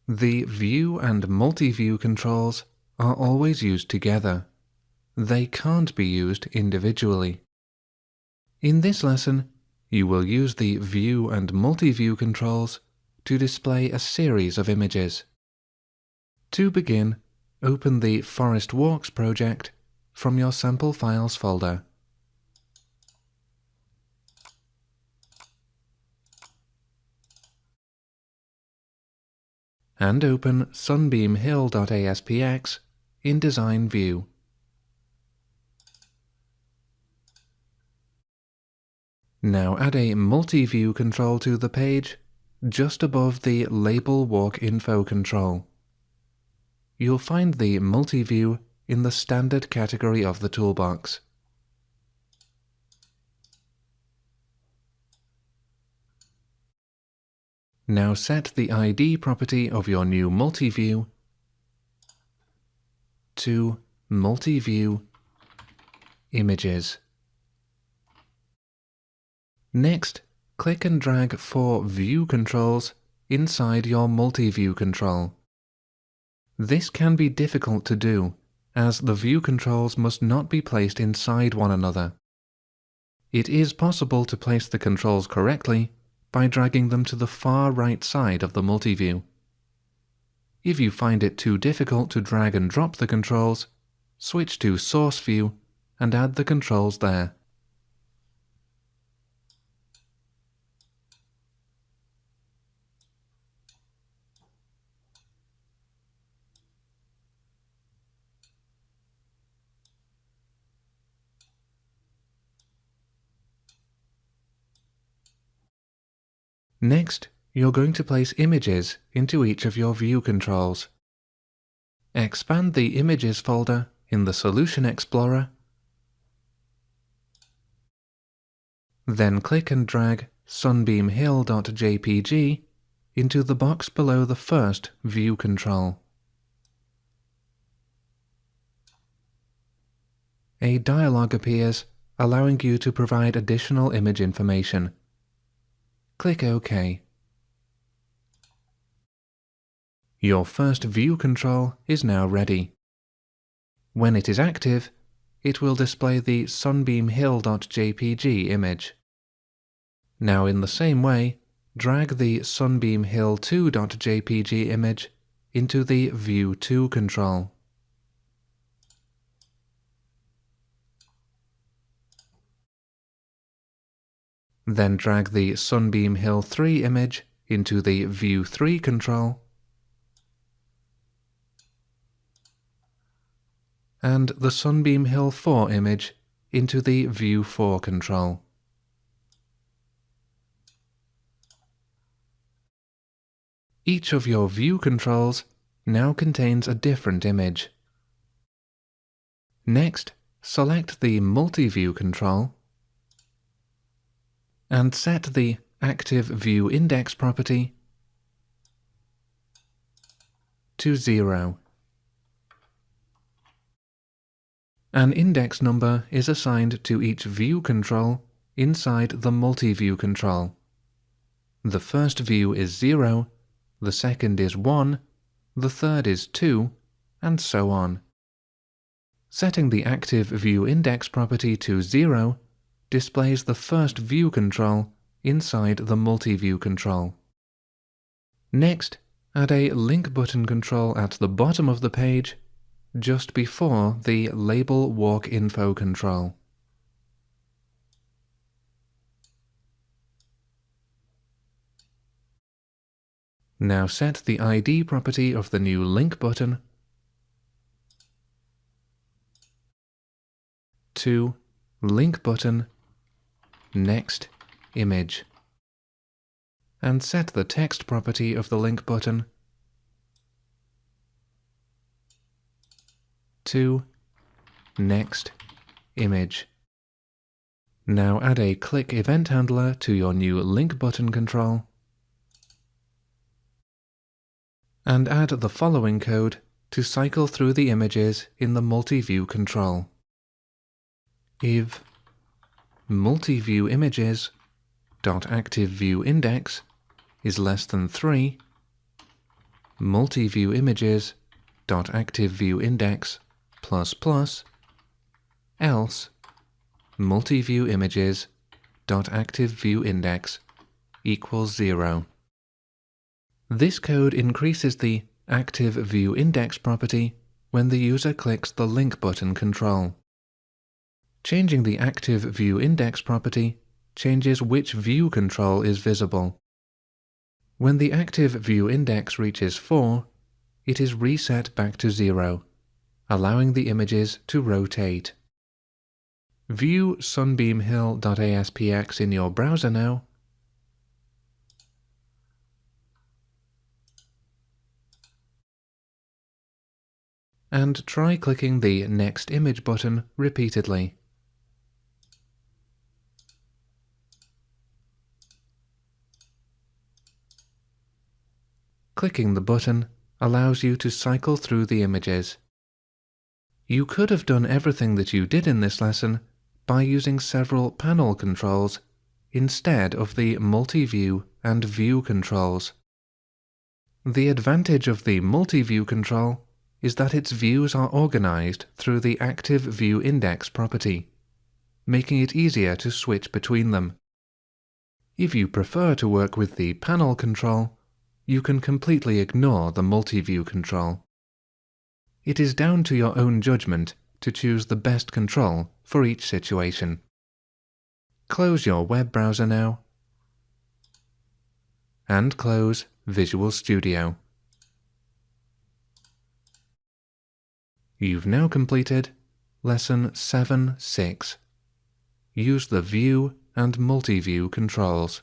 The View and MultiView controls are always used together. They can't be used individually. In this lesson, you will use the View and MultiView controls to display a series of images. To begin, open the Forest Walks project from your Sample Files folder. And open sunbeamhill.aspx in Design View. Now add a MultiView control to the page, just above the Label Walk Info control. You'll find the MultiView in the Standard category of the toolbox. Now set the ID property of your new MultiView to MultiView Images. Next, click and drag 4 View controls inside your MultiView control. This can be difficult to do, as the view controls must not be placed inside one another. It is possible to place the controls correctly by dragging them to the far right side of the MultiView. If you find it too difficult to drag and drop the controls, switch to Source View and add the controls there. Next, you're going to place images into each of your view controls. Expand the Images folder in the Solution Explorer, then click and drag sunbeamhill.jpg into the box below the first view control. A dialog appears allowing you to provide additional image information. Click OK. Your first view control is now ready. When it is active, it will display the sunbeamhill.jpg image. Now in the same way, drag the sunbeamhill2.jpg image into the View 2 control. Then drag the sunbeamhill3 image into the View 3 control, and the sunbeamhill4 image into the View 4 control. Each of your view controls now contains a different image. Next, select the MultiView control and set the Active View Index property to 0. An index number is assigned to each view control inside the MultiView control. The first view is 0, the second is 1, the third is 2, and so on. Setting the Active View Index property to 0 displays the first view control inside the MultiView control. Next, add a link button control at the bottom of the page, just before the Label Walk Info control. Now set the ID property of the new link button to Link Button Next Image, and set the text property of the link button to Next Image. Now add a click event handler to your new link button control, and add the following code to cycle through the images in the MultiView control. If MultiView images .activeViewIndex is less than 3, MultiView images dot active view index plus plus, else MultiView images dot active view index equals 0. This code increases the active view index property when the user clicks the link button control. Changing the active view index property changes which view control is visible. When the active view index reaches 4, it is reset back to 0, allowing the images to rotate. View sunbeamhill.aspx in your browser now, and try clicking the Next Image button repeatedly. Clicking the button allows you to cycle through the images. You could have done everything that you did in this lesson by using several panel controls instead of the MultiView and View controls. The advantage of the MultiView control is that its views are organized through the active view index property, making it easier to switch between them. If you prefer to work with the panel control, you can completely ignore the MultiView control. It is down to your own judgment to choose the best control for each situation. Close your web browser now, and close Visual Studio. You've now completed Lesson 7.6. Use the View and MultiView controls.